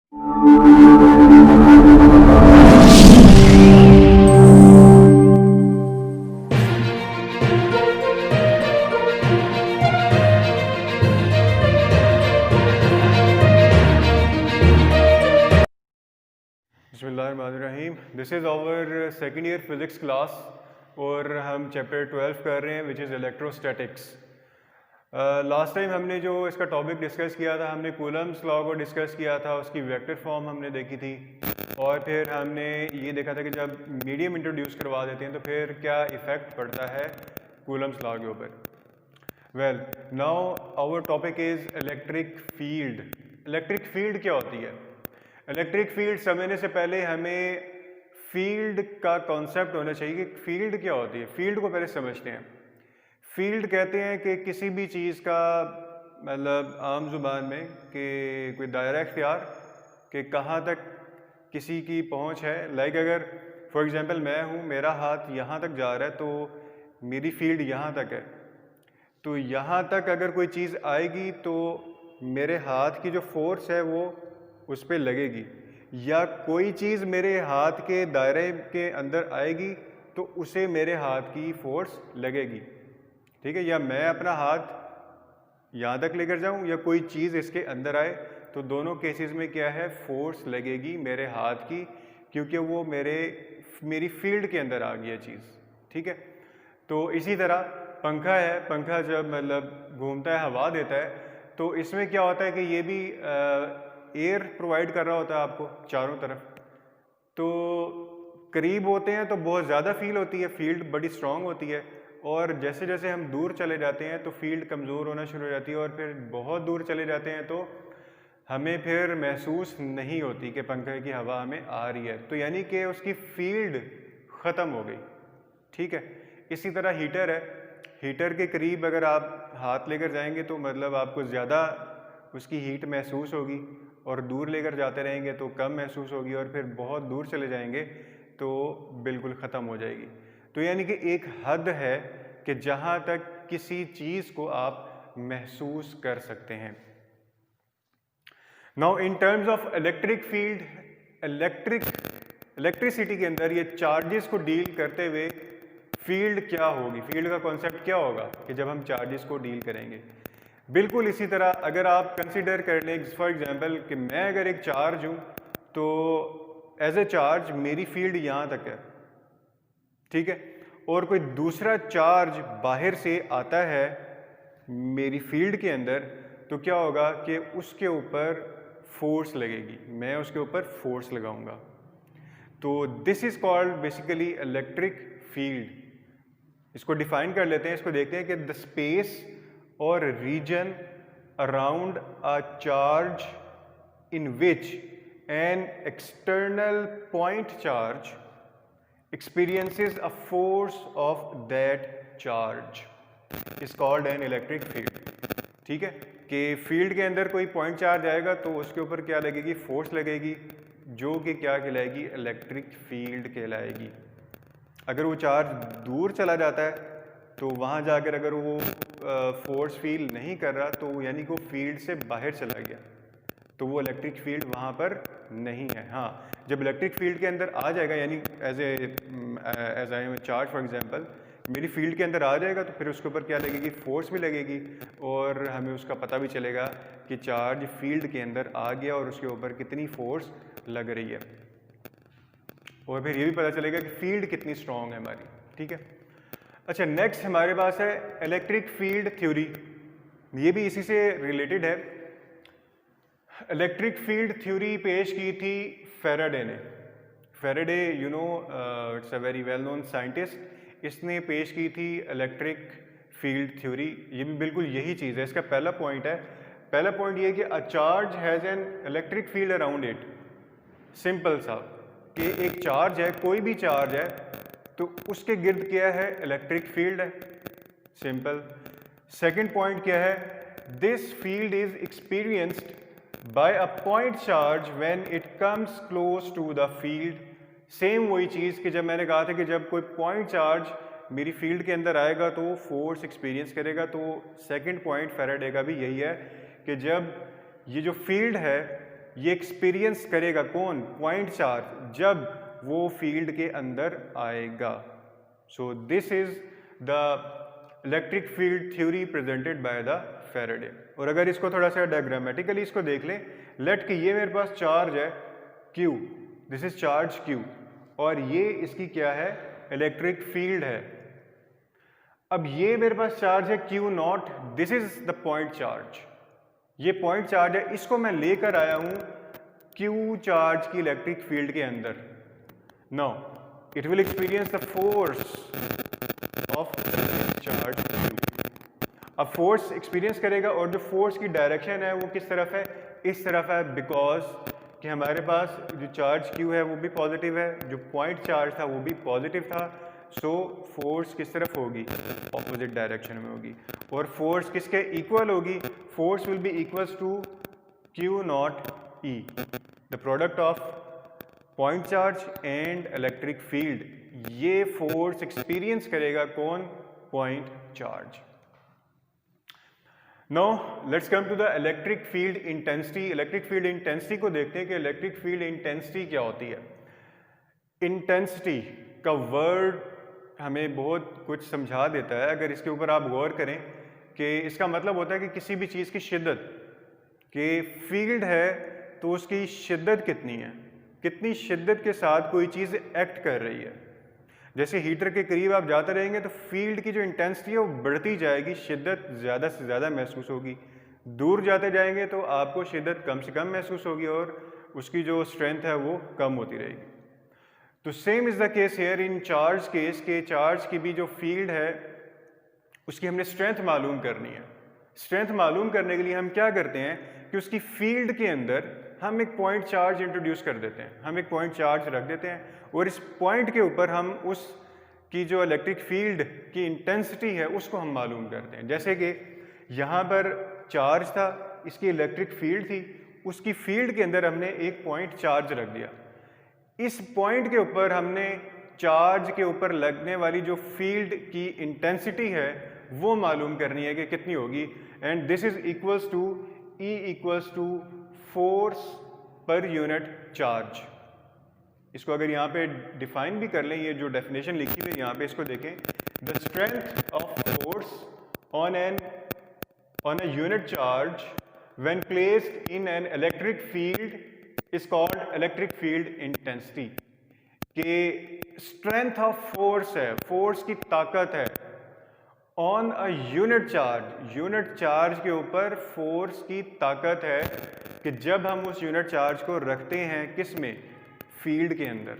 बिस्मिल्लाहिर्रहमानिर्रहीम। This is our second year physics class और हम चैप्टर 12 कर रहे हैं which is electrostatics. Last time हमने जो इसका टॉपिक डिस्कस किया था, हमने कूलम्स लॉ को डिस्कस किया था, उसकी वेक्टर फॉर्म हमने देखी थी और फिर हमने ये देखा था कि जब मीडियम इंट्रोड्यूस करवा देते हैं तो फिर क्या इफ़ेक्ट पड़ता है कूलम्स लॉ के ऊपर। Well now our topic is electric field. Electric field क्या होती है? इलेक्ट्रिक फील्ड समझने से पहले हमें फील्ड का कॉन्सेप्ट होना चाहिए कि फील्ड क्या होती है। फील्ड को पहले समझते हैं। फील्ड कहते हैं कि किसी भी चीज़ का मतलब आम जुबान में कि कोई दायरा इख्तियार कि कहाँ तक किसी की पहुँच है। लाइक अगर फॉर एग्ज़ाम्पल मैं हूँ, मेरा हाथ यहाँ तक जा रहा है तो मेरी फील्ड यहाँ तक है। तो यहाँ तक अगर कोई चीज़ आएगी तो मेरे हाथ की जो फोर्स है वो उस पर लगेगी, या कोई चीज़ मेरे हाथ के दायरे के अंदर आएगी तो उसे मेरे हाथ की फोर्स लगेगी। ठीक है, या मैं अपना हाथ यहाँ तक लेकर जाऊँ या कोई चीज़ इसके अंदर आए, तो दोनों केसेस में क्या है, फोर्स लगेगी मेरे हाथ की, क्योंकि वो मेरी फील्ड के अंदर आ गई है चीज़। ठीक है, तो इसी तरह पंखा है, पंखा जब मतलब घूमता है, हवा देता है, तो इसमें क्या होता है कि ये भी एयर प्रोवाइड कर रहा होता है आपको चारों तरफ। तो करीब होते हैं तो बहुत ज़्यादा फील होती है, फील्ड बड़ी स्ट्रांग होती है, और जैसे जैसे हम दूर चले जाते हैं तो फील्ड कमज़ोर होना शुरू हो जाती है, और फिर बहुत दूर चले जाते हैं तो हमें फिर महसूस नहीं होती कि पंखे की हवा हमें आ रही है, तो यानी कि उसकी फील्ड ख़त्म हो गई। ठीक है, इसी तरह हीटर है, हीटर के करीब अगर आप हाथ लेकर जाएंगे तो मतलब आपको ज़्यादा उसकी हीट महसूस होगी, और दूर लेकर जाते रहेंगे तो कम महसूस होगी, और फिर बहुत दूर चले जाएंगे तो बिल्कुल ख़त्म हो जाएगी। तो यानी कि एक हद है कि जहाँ तक किसी चीज़ को आप महसूस कर सकते हैं। Now in terms of electric field, electricity के अंदर ये चार्जेस को डील करते हुए फील्ड क्या होगी, फील्ड का कॉन्सेप्ट क्या होगा कि जब हम चार्जेस को डील करेंगे। बिल्कुल इसी तरह अगर आप कंसिडर कर लें फॉर एग्जांपल कि मैं अगर एक चार्ज हूँ तो एज ए चार्ज मेरी फील्ड यहाँ तक है। ठीक है, और कोई दूसरा चार्ज बाहर से आता है मेरी फील्ड के अंदर, तो क्या होगा कि उसके ऊपर फोर्स लगेगी, मैं उसके ऊपर फोर्स लगाऊंगा। तो this is called basically electric field. इसको डिफाइन कर लेते हैं, इसको देखते हैं कि the space or region around a charge in which an external point charge experiences a force of that charge is called an electric field। ठीक है, कि फील्ड के अंदर कोई पॉइंट चार्ज आएगा तो उसके ऊपर क्या लगेगी, फोर्स लगेगी, जो कि क्या कहलाएगी, इलेक्ट्रिक फील्ड कहलाएगी। अगर वो चार्ज दूर चला जाता है तो वहाँ जाकर अगर वो फोर्स फील नहीं कर रहा तो यानी कि वो फील्ड से बाहर चला गया, तो वो इलेक्ट्रिक फील्ड वहाँ पर नहीं है। हाँ, जब इलेक्ट्रिक फील्ड के अंदर आ जाएगा, यानी as I am charge for example मेरी फील्ड के अंदर आ जाएगा, तो फिर उसके ऊपर क्या लगेगी, फोर्स भी लगेगी, और हमें उसका पता भी चलेगा कि चार्ज फील्ड के अंदर आ गया और उसके ऊपर कितनी फोर्स लग रही है, और फिर ये भी पता चलेगा कि फील्ड कितनी स्ट्रांग है हमारी। ठीक है, अच्छा नेक्स्ट हमारे पास है इलेक्ट्रिक फील्ड थ्योरी, ये भी इसी से रिलेटेड है। इलेक्ट्रिक फील्ड थ्योरी पेश की थी फैराडे ने। Faraday you know it's a very well known scientist, इसने पेश की थी इलेक्ट्रिक फील्ड थ्योरी। ये भी बिल्कुल यही चीज़ है, इसका पहला पॉइंट है, पहला पॉइंट ये है कि a charge has an electric field around it. Simple सा कि एक चार्ज है, कोई भी चार्ज है, तो उसके गिर्द क्या है, इलेक्ट्रिक फील्ड है। सिंपल। सेकंड पॉइंट क्या है, this field is experienced by a point charge when it comes close to the field. Same वही चीज़ कि जब मैंने कहा था कि जब कोई पॉइंट चार्ज मेरी फील्ड के अंदर आएगा तो फोर्स एक्सपीरियंस करेगा, तो सेकंड पॉइंट फैराडे का भी यही है कि जब ये जो फील्ड है ये एक्सपीरियंस करेगा कौन? पॉइंट चार्ज, जब वो फील्ड के अंदर आएगा। So this is the electric field theory presented by the Faraday. और अगर इसको थोड़ा सा डायग्रामेटिकली इसको देख लें, लेट कि ये मेरे पास चार्ज है Q, this is charge Q, और ये इसकी क्या है? इलेक्ट्रिक फील्ड है। अब ये मेरे पास चार्ज है Q not, this is the point charge, ये पॉइंट चार्ज है, इसको मैं लेकर आया हूं Q चार्ज की इलेक्ट्रिक फील्ड के अंदर। Now it will experience the force of charge Q। अब फोर्स एक्सपीरियंस करेगा और जो फोर्स की डायरेक्शन है वो किस तरफ है? इस तरफ है, बिकॉज कि हमारे पास जो चार्ज Q है वो भी पॉजिटिव है, जो पॉइंट चार्ज था वो भी पॉजिटिव था। सो फोर्स किस तरफ होगी? ऑपोजिट डायरेक्शन में होगी। और फोर्स किसके इक्वल होगी? Force will be equals to Q naught E, the product of point charge and electric field. ये फोर्स एक्सपीरियंस करेगा कौन? Point charge. Now let's come to the electric field intensity. Electric field intensity को देखते हैं कि electric field intensity क्या होती है। इंटेंसिटी का वर्ड हमें बहुत कुछ समझा देता है, अगर इसके ऊपर आप गौर करें कि इसका मतलब होता है कि किसी भी चीज़ की शिद्दत, कि फील्ड है तो उसकी शिद्दत कितनी है, कितनी शिद्दत के साथ कोई चीज़ एक्ट कर रही है। जैसे हीटर के करीब आप जाते रहेंगे तो फील्ड की जो इंटेंसिटी है वो बढ़ती जाएगी, शिद्दत ज़्यादा से ज़्यादा महसूस होगी। दूर जाते जाएंगे तो आपको शिद्दत कम से कम महसूस होगी और उसकी जो स्ट्रेंथ है वो कम होती रहेगी। तो same is the case here in charge case, के चार्ज की भी जो फील्ड है उसकी हमने स्ट्रेंथ मालूम करनी है। स्ट्रेंथ मालूम करने के लिए हम क्या करते हैं कि उसकी फील्ड के अंदर हम एक पॉइंट चार्ज इंट्रोड्यूस कर देते हैं, हम एक पॉइंट चार्ज रख देते हैं और इस पॉइंट के ऊपर हम उस की जो इलेक्ट्रिक फील्ड की इंटेंसिटी है उसको हम मालूम करते हैं। जैसे कि यहाँ पर चार्ज था, इसकी इलेक्ट्रिक फील्ड थी, उसकी फील्ड के अंदर हमने एक पॉइंट चार्ज रख दिया। इस पॉइंट के ऊपर हमने चार्ज के ऊपर लगने वाली जो फील्ड की इंटेंसिटी है वो मालूम करनी है कि कितनी होगी, and this is equals to E equals to force पर यूनिट चार्ज। इसको अगर यहाँ पे डिफाइन भी कर लें, ये जो डेफिनेशन लिखी हुई है यहाँ पे इसको देखें, the strength of force on a unit charge when placed in an electric field is called electric field intensity. कि स्ट्रेंथ ऑफ फोर्स है, फोर्स की ताकत है on a unit charge, unit charge के ऊपर फोर्स की ताकत है कि जब हम उस यूनिट चार्ज को रखते हैं किस में? फील्ड के अंदर।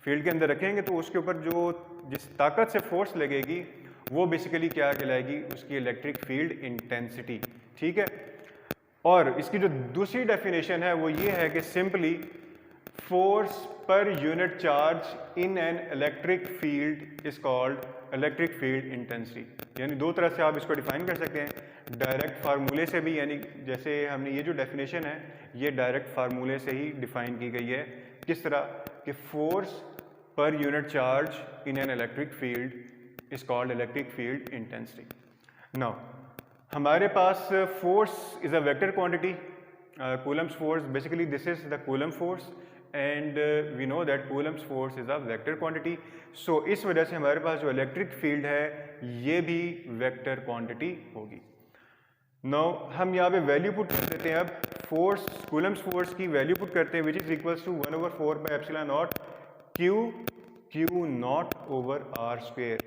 फील्ड के अंदर रखेंगे तो उसके ऊपर जो जिस ताकत से फोर्स लगेगी वो बेसिकली क्या कहलाएगी? उसकी इलेक्ट्रिक फील्ड इंटेंसिटी। ठीक है। और इसकी जो दूसरी डेफिनेशन है वो ये है कि सिंपली फोर्स पर unit charge in an electric field is called electric field intensity. यानी दो तरह से आप इसको डिफाइन कर सकते हैं, डायरेक्ट फार्मूले से भी, यानी जैसे हमने ये जो डेफिनेशन है ये डायरेक्ट फार्मूले से ही डिफाइन की गई है। किस तरह कि फोर्स पर unit charge in an electric field is called electric field intensity. Now हमारे पास force is a vector quantity, Coulomb's force, basically this is the Coulomb force and we know that Coulomb's force is a vector quantity. So इस वजह से हमारे पास जो electric field है ये भी वेक्टर क्वांटिटी होगी। नाउ हम यहाँ पे वैल्यू पुट कर देते हैं। अब फोर्स, कूलम्स फोर्स की वैल्यू पुट करते हैं which is equals to 1/4 by epsilon naught Q naught over R square.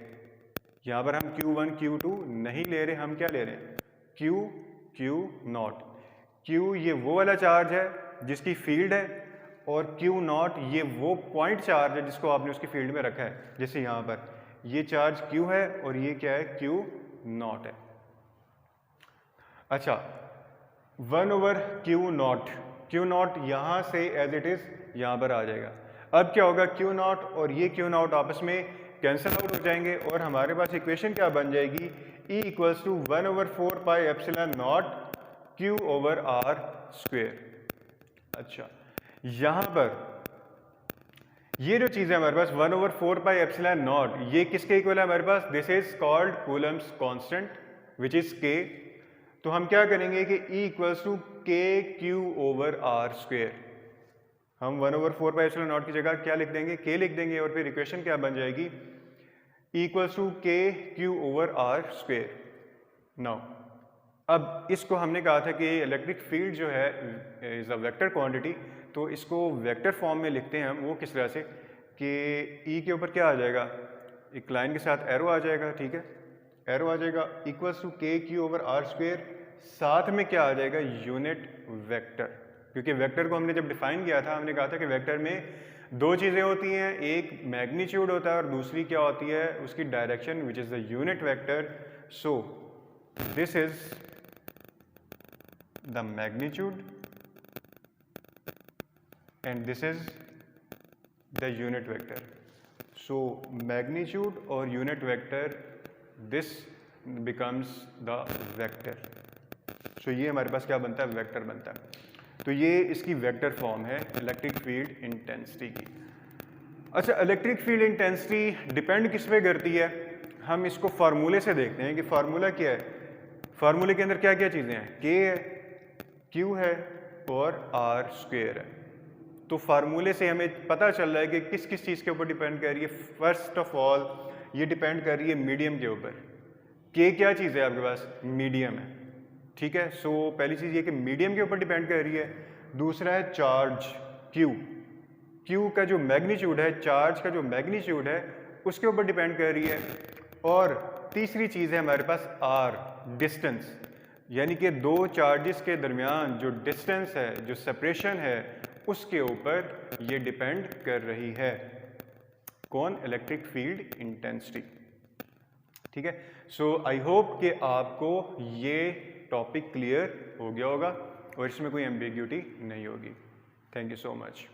यहाँ पर हम Q1 Q2 नहीं ले रहे, हम क्या ले रहे हैं? Q not. Q ये वो वाला चार्ज है जिसकी फील्ड है और Q नॉट ये वो पॉइंट चार्ज है जिसको आपने उसकी फील्ड में रखा है। जैसे यहाँ पर ये चार्ज Q है और ये क्या है? Q नॉट है। अच्छा, 1/Q नॉट, Q नॉट यहाँ से एज इट इज यहाँ पर आ जाएगा। अब क्या होगा? Q नॉट और ये Q नॉट आपस में कैंसिल आउट हो जाएंगे और हमारे पास इक्वेशन क्या बन जाएगी? E equals to 1/4 pi epsilon naught Q over R square. अच्छा, यहाँ पर ये जो चीज़ है हमारे पास 1/4 पाई एप्सिलॉन नॉट, ये किसके इक्वल है हमारे पास? This is called Coulomb's constant which is K। तो हम क्या करेंगे कि E इक्वल्स टू k/r²। हम 1/4πε0 की जगह क्या लिख देंगे, k लिख देंगे, और फिर इक्वेशन क्या बन जाएगी, k/r²। नाउ अब इसको हमने कहा था कि इलेक्ट्रिक फील्ड जो है इज़ अ वेक्टर क्वांटिटी, तो इसको वेक्टर फॉर्म में लिखते हैं हम। वो किस तरह से कि E के ऊपर क्या आ जाएगा, एक लाइन के साथ एरो आ जाएगा, ठीक है, एरो आ जाएगा k/r², साथ में क्या आ जाएगा, यूनिट वेक्टर। क्योंकि वेक्टर को हमने जब डिफाइन किया था, हमने कहा था कि वेक्टर में दो चीज़ें होती हैं, एक मैग्नीट्यूड होता है और दूसरी क्या होती है, उसकी direction, which is the unit vector. So this is the magnitude and this is the unit vector. So magnitude or unit vector, this becomes the vector. So ये हमारे पास क्या बनता है, वेक्टर बनता है। तो ये इसकी वेक्टर फॉर्म है इलेक्ट्रिक फील्ड इंटेंसिटी की। अच्छा, इलेक्ट्रिक फील्ड इंटेंसिटी डिपेंड किस पे करती है, हम इसको फार्मूले से देखते हैं कि फार्मूला क्या है। फार्मूले के अंदर क्या क्या चीज़ें हैं, K है, Q है और R² है। तो फार्मूले से हमें पता चल रहा है कि किस किस चीज़ के ऊपर डिपेंड कर रही है। फर्स्ट ऑफ ऑल ये डिपेंड कर रही है मीडियम के ऊपर। K क्या चीज़ है आपके पास, मीडियम है, ठीक है। सो पहली चीज़ ये कि मीडियम के ऊपर डिपेंड कर रही है। दूसरा है चार्ज Q का जो मैग्नीट्यूड है, चार्ज का जो मैग्नीट्यूड है उसके ऊपर डिपेंड कर रही है। और तीसरी चीज़ है हमारे पास R, डिस्टेंस, यानी कि दो चार्जेस के दरमियान जो डिस्टेंस है, जो सेपरेशन है, उसके ऊपर ये डिपेंड कर रही है। कौन, इलेक्ट्रिक फील्ड इंटेंसिटी, ठीक है। सो आई होप कि आपको ये टॉपिक क्लियर हो गया होगा और इसमें कोई एम्बिग्यूटी नहीं होगी। Thank you so much.